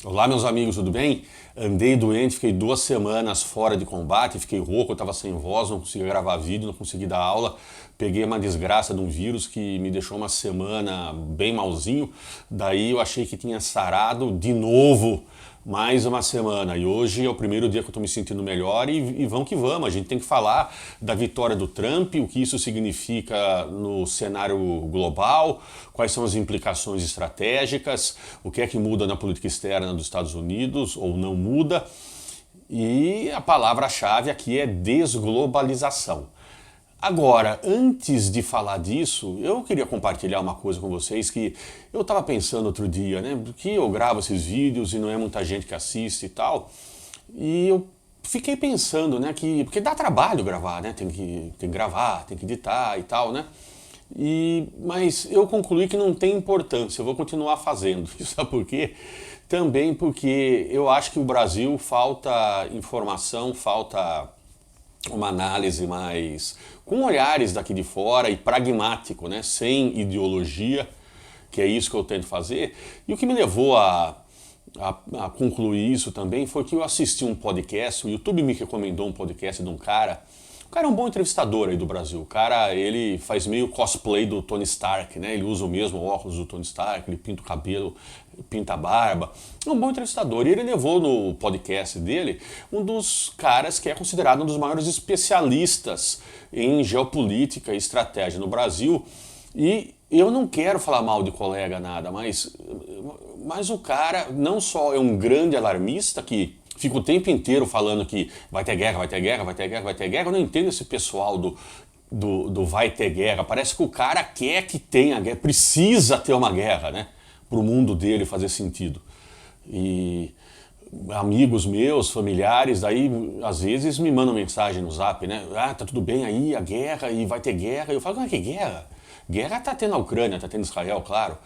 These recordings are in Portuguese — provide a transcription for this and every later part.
Olá, meus amigos, tudo bem? Andei doente, fiquei 2 semanas fora de combate, fiquei rouco, eu estava sem voz, não conseguia gravar vídeo, não consegui dar aula. Peguei uma desgraça de um vírus que me deixou uma semana bem malzinho. Daí eu achei que tinha sarado de novo mais uma semana. E hoje é o primeiro dia que eu estou me sentindo melhor e vamos que vamos. A gente tem que falar da vitória do Trump, o que isso significa no cenário global, quais são as implicações estratégicas, o que é que muda na política externa dos Estados Unidos ou não muda. E a palavra-chave aqui é desglobalização. Agora, antes de falar disso, eu queria compartilhar uma coisa com vocês que eu estava pensando outro dia, né? Porque eu gravo esses vídeos e não é muita gente que assiste e tal. E eu fiquei pensando, né? Porque dá trabalho gravar, né? Tem que gravar, tem que editar e tal, né? Mas eu concluí que não tem importância, eu vou continuar fazendo. Sabe por quê? Também porque eu acho que o Brasil falta informação, falta uma análise mais com olhares daqui de fora e pragmático, né? Sem ideologia, que é isso que eu tento fazer. E o que me levou a concluir isso também foi que eu assisti um podcast, o YouTube me recomendou um podcast de um cara. O cara é um bom entrevistador aí do Brasil. O cara, ele faz meio cosplay do Tony Stark, né? Ele usa o mesmo óculos do Tony Stark, ele pinta o cabelo, pinta a barba. É um bom entrevistador. E ele levou no podcast dele um dos caras que é considerado um dos maiores especialistas em geopolítica e estratégia no Brasil. E eu não quero falar mal de colega nada, mas o cara não só é um grande alarmista que fica o tempo inteiro falando que vai ter guerra, vai ter guerra, vai ter guerra, vai ter guerra. Eu não entendo esse pessoal do vai ter guerra. Parece que o cara quer que tenha guerra, precisa ter uma guerra, né? Para o mundo dele fazer sentido. E amigos meus, familiares, daí às vezes me mandam mensagem no Zap, né? Ah, tá tudo bem aí, a guerra, e vai ter guerra. Eu falo, que guerra? Guerra tá tendo na Ucrânia, tá tendo Israel, claro.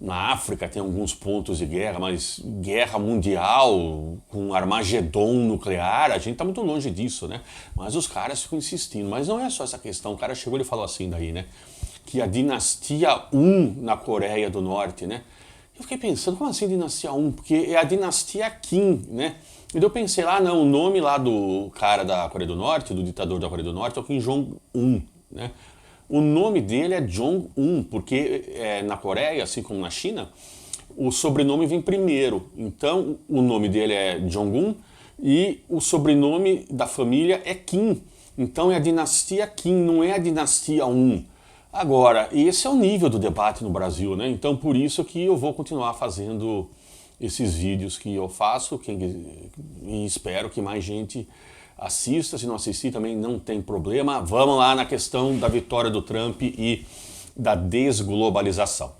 Na África tem alguns pontos de guerra, mas guerra mundial, com Armagedon nuclear, a gente tá muito longe disso, né? Mas os caras ficam insistindo. Mas não é só essa questão. O cara chegou e falou assim daí, né? Que a dinastia Um na Coreia do Norte, né? Eu fiquei pensando, como assim dinastia Um? Porque é a dinastia Kim, né? E daí eu pensei lá, não, o nome lá do cara da Coreia do Norte, do ditador da Coreia do Norte, é o Kim Jong-un, né? O nome dele é Jong-un, porque na Coreia, assim como na China, o sobrenome vem primeiro. Então, o nome dele é Jong-un e o sobrenome da família é Kim. Então, é a dinastia Kim, não é a dinastia Un. Agora, esse é o nível do debate no Brasil, né? Então, por isso que eu vou continuar fazendo esses vídeos que eu faço e espero que mais gente assista. Se não assistir também não tem problema. Vamos lá na questão da vitória do Trump e da desglobalização.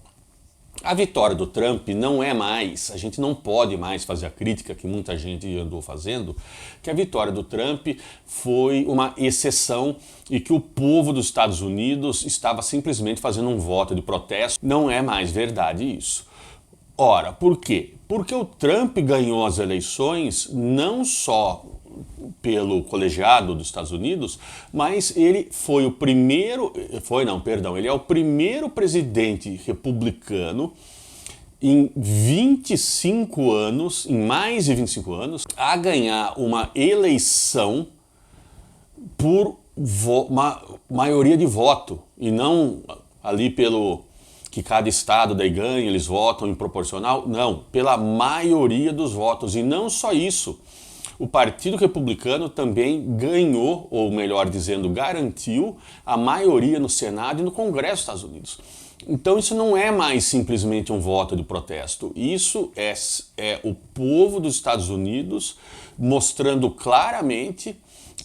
A vitória do Trump não é mais, a gente não pode mais fazer a crítica que muita gente andou fazendo, que a vitória do Trump foi uma exceção e que o povo dos Estados Unidos estava simplesmente fazendo um voto de protesto. Não é mais verdade isso. Ora, por quê? Porque o Trump ganhou as eleições não só pelo colegiado dos Estados Unidos, mas ele foi o primeiro, ele é o primeiro presidente republicano em 25 anos, em mais de 25 anos, a ganhar uma eleição por maioria de voto, e não ali pelo que cada estado daí ganha, eles votam em proporcional, não, pela maioria dos votos. E não só isso, o Partido Republicano também ganhou, ou melhor dizendo, garantiu a maioria no Senado e no Congresso dos Estados Unidos. Então isso não é mais simplesmente um voto de protesto. Isso é o povo dos Estados Unidos mostrando claramente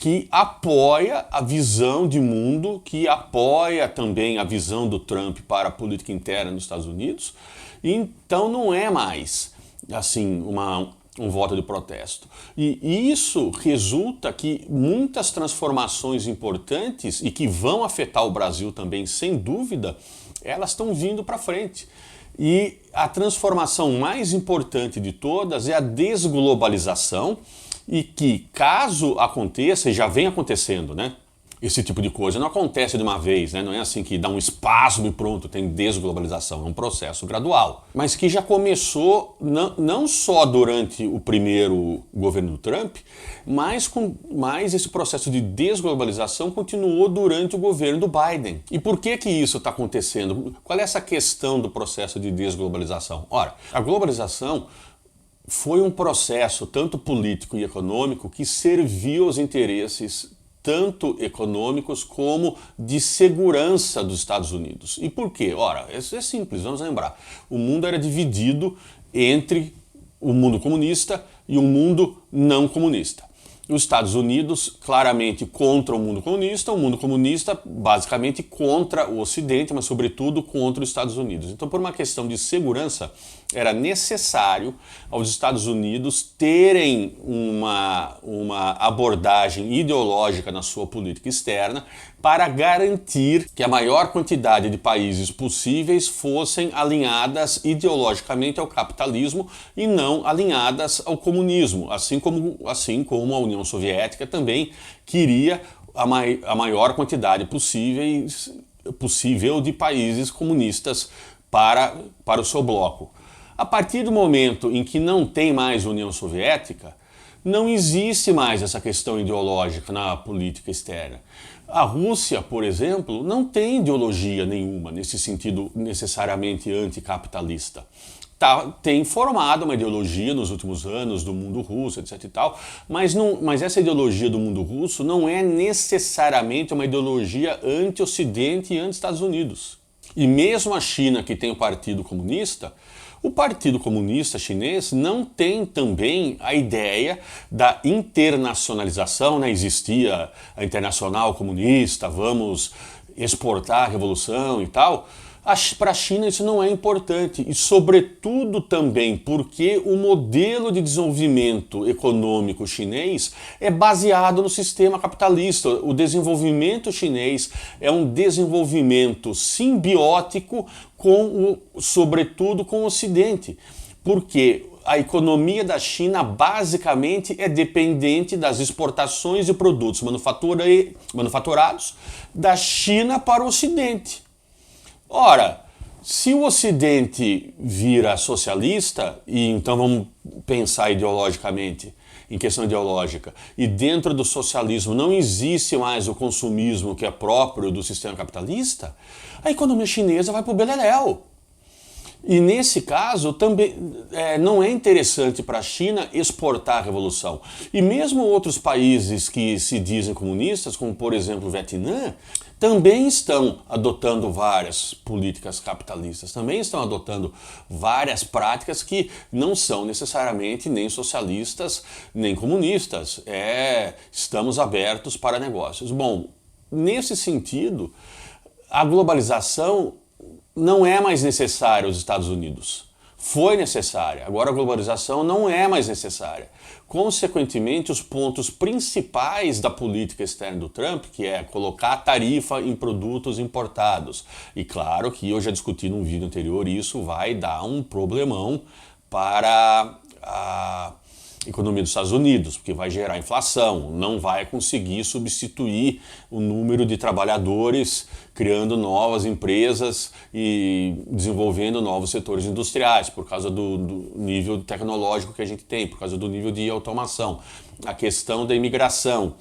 que apoia a visão de mundo, que apoia também a visão do Trump para a política interna dos Estados Unidos. Então não é mais assim um voto de protesto. E isso resulta que muitas transformações importantes e que vão afetar o Brasil também, sem dúvida, elas estão vindo para frente. E a transformação mais importante de todas é a desglobalização, e que, caso aconteça, e já vem acontecendo, né? Esse tipo de coisa não acontece de uma vez, né? Não é assim que dá um espasmo e pronto, tem desglobalização. É um processo gradual. Mas que já começou não só durante o primeiro governo do Trump, mas esse processo de desglobalização continuou durante o governo do Biden. E por que isso está acontecendo? Qual é essa questão do processo de desglobalização? Ora, a globalização foi um processo tanto político e econômico que serviu aos interesses tanto econômicos como de segurança dos Estados Unidos. E por quê? Ora, isso é simples, vamos lembrar. O mundo era dividido entre o mundo comunista e o mundo não comunista. Os Estados Unidos claramente contra o mundo comunista basicamente contra o Ocidente, mas sobretudo contra os Estados Unidos. Então, por uma questão de segurança, era necessário aos Estados Unidos terem uma abordagem ideológica na sua política externa para garantir que a maior quantidade de países possíveis fossem alinhadas ideologicamente ao capitalismo e não alinhadas ao comunismo, assim como a União Soviética também queria a maior quantidade possível de países comunistas para o seu bloco. A partir do momento em que não tem mais União Soviética, não existe mais essa questão ideológica na política externa. A Rússia, por exemplo, não tem ideologia nenhuma nesse sentido necessariamente anticapitalista. Tem formado uma ideologia nos últimos anos do mundo russo, etc e tal, mas essa ideologia do mundo russo não é necessariamente uma ideologia anti-Ocidente e anti-Estados Unidos. E mesmo a China, que tem o Partido Comunista, o Partido Comunista Chinês não tem também a ideia da internacionalização, né? Existia a Internacional Comunista, vamos exportar a revolução e tal. Para a China isso não é importante e sobretudo também porque o modelo de desenvolvimento econômico chinês é baseado no sistema capitalista. O desenvolvimento chinês é um desenvolvimento simbiótico sobretudo com o Ocidente, porque a economia da China basicamente é dependente das exportações de produtos manufaturados da China para o Ocidente. Ora, se o Ocidente vira socialista, e então vamos pensar ideologicamente, em questão ideológica, e dentro do socialismo não existe mais o consumismo que é próprio do sistema capitalista, a economia chinesa vai para o beleléu. E nesse caso também não é interessante para a China exportar a revolução. E mesmo outros países que se dizem comunistas, como por exemplo o Vietnã, também estão adotando várias políticas capitalistas, também estão adotando várias práticas que não são necessariamente nem socialistas nem comunistas. Estamos abertos para negócios. Bom, nesse sentido, a globalização não é mais necessária aos Estados Unidos. Foi necessária, agora a globalização não é mais necessária. Consequentemente, os pontos principais da política externa do Trump, que é colocar tarifa em produtos importados. E claro que eu já discuti num vídeo anterior, isso vai dar um problemão para a economia dos Estados Unidos, porque vai gerar inflação, não vai conseguir substituir o número de trabalhadores criando novas empresas e desenvolvendo novos setores industriais, por causa do nível tecnológico que a gente tem, por causa do nível de automação. A questão da imigração,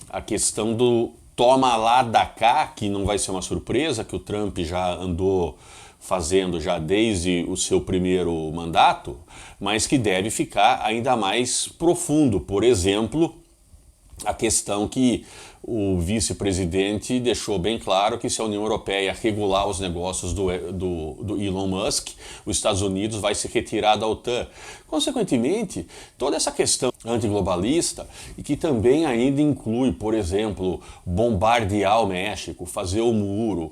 a questão do toma lá da cá, que não vai ser uma surpresa, que o Trump já andou fazendo já desde o seu primeiro mandato, mas que deve ficar ainda mais profundo. Por exemplo, a questão que o vice-presidente deixou bem claro que se a União Europeia regular os negócios do Elon Musk, os Estados Unidos vai se retirar da OTAN. Consequentemente, toda essa questão antiglobalista, e que também ainda inclui, por exemplo, bombardear o México, fazer o muro,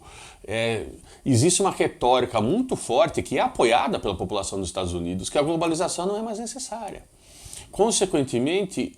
existe uma retórica muito forte que é apoiada pela população dos Estados Unidos, que a globalização não é mais necessária. Consequentemente,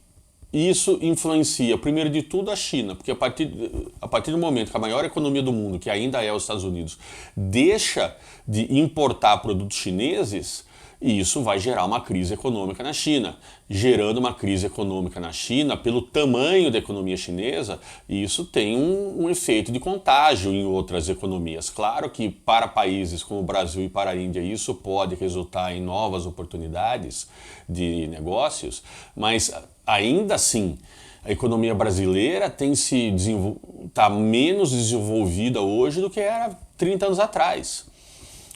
isso influencia, primeiro de tudo, a China, porque a partir do momento que a maior economia do mundo, que ainda é os Estados Unidos, deixa de importar produtos chineses, E isso vai gerar uma crise econômica na China. Gerando uma crise econômica na China, pelo tamanho da economia chinesa, isso tem um efeito de contágio em outras economias. Claro que para países como o Brasil e para a Índia isso pode resultar em novas oportunidades de negócios, mas ainda assim a economia brasileira está menos desenvolvida hoje do que era 30 anos atrás.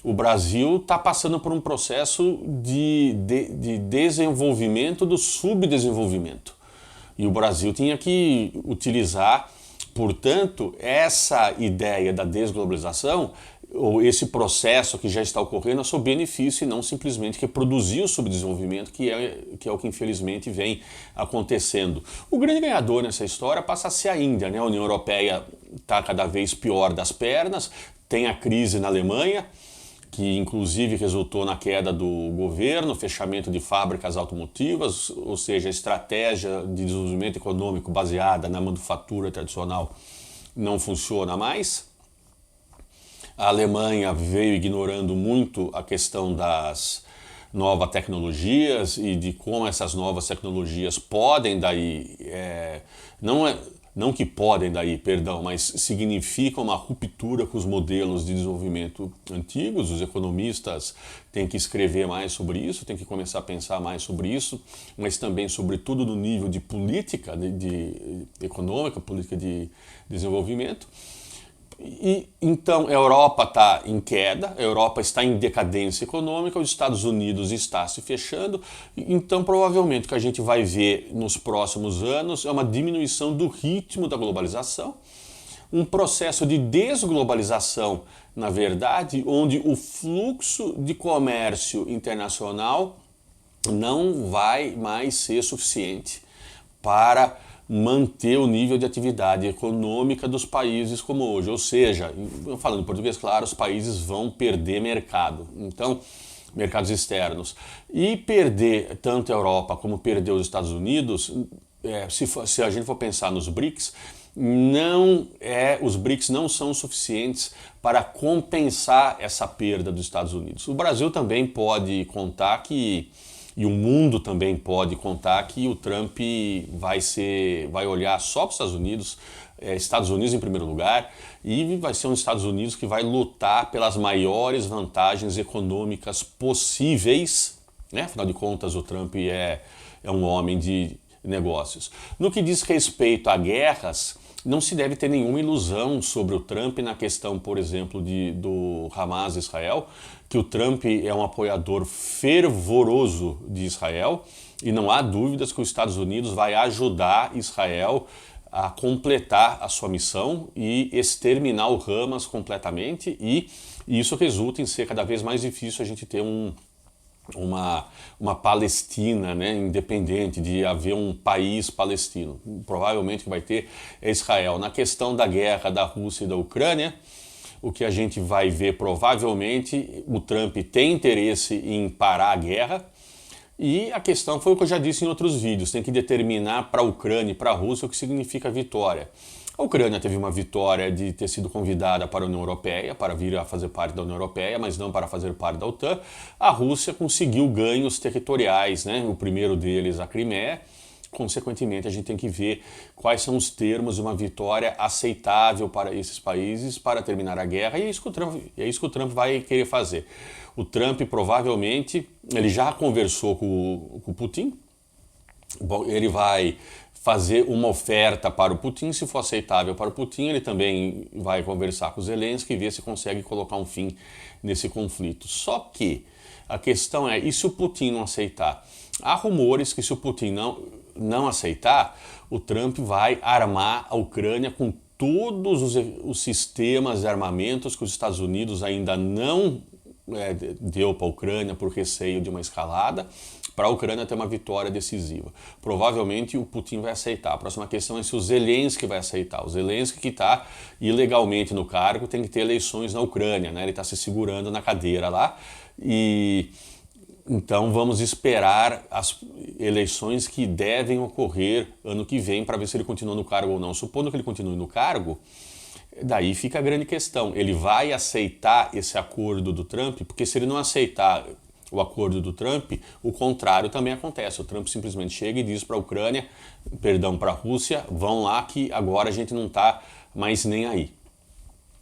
O Brasil está passando por um processo de desenvolvimento do subdesenvolvimento. E o Brasil tinha que utilizar, portanto, essa ideia da desglobalização, ou esse processo que já está ocorrendo a seu benefício e não simplesmente reproduzir o subdesenvolvimento, que é o que infelizmente vem acontecendo. O grande ganhador nessa história passa a ser a Índia, né? A União Europeia está cada vez pior das pernas, tem a crise na Alemanha, que inclusive resultou na queda do governo, fechamento de fábricas automotivas, ou seja, a estratégia de desenvolvimento econômico baseada na manufatura tradicional não funciona mais. A Alemanha veio ignorando muito a questão das novas tecnologias e de como essas novas tecnologias podem daí, não que podem daí, perdão, mas significam uma ruptura com os modelos de desenvolvimento antigos. Os economistas têm que escrever mais sobre isso, têm que começar a pensar mais sobre isso, mas também, sobretudo, no nível de política econômica, política de desenvolvimento. E então a Europa está em queda, a Europa está em decadência econômica, os Estados Unidos está se fechando, então provavelmente o que a gente vai ver nos próximos anos é uma diminuição do ritmo da globalização, um processo de desglobalização, na verdade, onde o fluxo de comércio internacional não vai mais ser suficiente para manter o nível de atividade econômica dos países como hoje. Ou seja, falando em português, claro, os países vão perder mercado. Então, mercados externos. E perder tanto a Europa como perder os Estados Unidos, se a gente for pensar nos BRICS, os BRICS não são suficientes para compensar essa perda dos Estados Unidos. O Brasil também pode contar e o mundo também pode contar que o Trump vai olhar só para os Estados Unidos em primeiro lugar, e vai ser um Estados Unidos que vai lutar pelas maiores vantagens econômicas possíveis, né? Afinal de contas, o Trump é um homem de negócios. No que diz respeito a guerras, não se deve ter nenhuma ilusão sobre o Trump na questão, por exemplo, do Hamas e Israel, que o Trump é um apoiador fervoroso de Israel e não há dúvidas que os Estados Unidos vai ajudar Israel a completar a sua missão e exterminar o Hamas completamente, e isso resulta em ser cada vez mais difícil a gente ter uma Palestina, né, independente, de haver um país palestino. Provavelmente o que vai ter é Israel. Na questão da guerra da Rússia e da Ucrânia, o que a gente vai ver provavelmente, o Trump tem interesse em parar a guerra, e a questão foi o que eu já disse em outros vídeos, tem que determinar para a Ucrânia e para a Rússia o que significa vitória. A Ucrânia teve uma vitória de ter sido convidada para a União Europeia, para vir a fazer parte da União Europeia, mas não para fazer parte da OTAN. A Rússia conseguiu ganhos territoriais, né? O primeiro deles, a Crimeia. Consequentemente, a gente tem que ver quais são os termos de uma vitória aceitável para esses países para terminar a guerra, e é isso que o Trump vai querer fazer. O Trump provavelmente, ele já conversou com o Putin, ele vai fazer uma oferta para o Putin. Se for aceitável para o Putin, ele também vai conversar com o Zelensky e ver se consegue colocar um fim nesse conflito. Só que a questão é, e se o Putin não aceitar? Há rumores que se o Putin não aceitar, o Trump vai armar a Ucrânia com todos os sistemas de armamentos que os Estados Unidos ainda não deu para a Ucrânia por receio de uma escalada, para a Ucrânia ter uma vitória decisiva. Provavelmente o Putin vai aceitar. A próxima questão é se o Zelensky vai aceitar. O Zelensky, que está ilegalmente no cargo, tem que ter eleições na Ucrânia, né? Ele está se segurando na cadeira lá, e então vamos esperar as eleições que devem ocorrer ano que vem para ver se ele continua no cargo ou não. Supondo que ele continue no cargo, daí fica a grande questão. Ele vai aceitar esse acordo do Trump? Porque se ele não aceitar o acordo do Trump, o contrário também acontece. O Trump simplesmente chega e diz para a Ucrânia, perdão, para a Rússia, vão lá que agora a gente não está mais nem aí.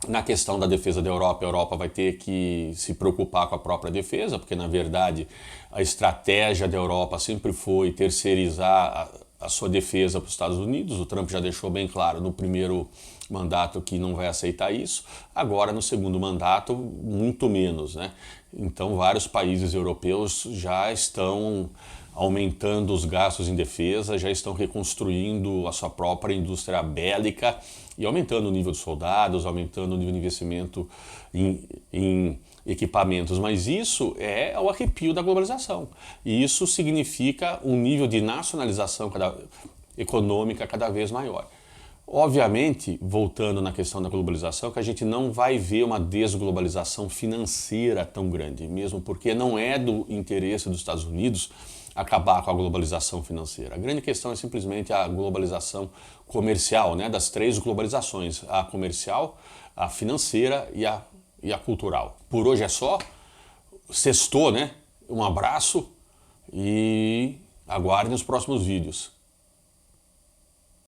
Na questão da defesa da Europa, a Europa vai ter que se preocupar com a própria defesa, porque na verdade a estratégia da Europa sempre foi terceirizar a sua defesa para os Estados Unidos. O Trump já deixou bem claro no primeiro mandato que não vai aceitar isso. Agora, no segundo mandato, muito menos, né? Então, vários países europeus já estão aumentando os gastos em defesa, já estão reconstruindo a sua própria indústria bélica e aumentando o nível de soldados, aumentando o nível de investimento em equipamentos. Mas isso é o arrepio da globalização. E isso significa um nível de nacionalização econômica cada vez maior. Obviamente, voltando na questão da globalização, que a gente não vai ver uma desglobalização financeira tão grande, mesmo porque não é do interesse dos Estados Unidos acabar com a globalização financeira. A grande questão é simplesmente a globalização comercial, né? Das três globalizações, a comercial, a financeira e a cultural. Por hoje é só, sextou, né? Um abraço e aguardem os próximos vídeos.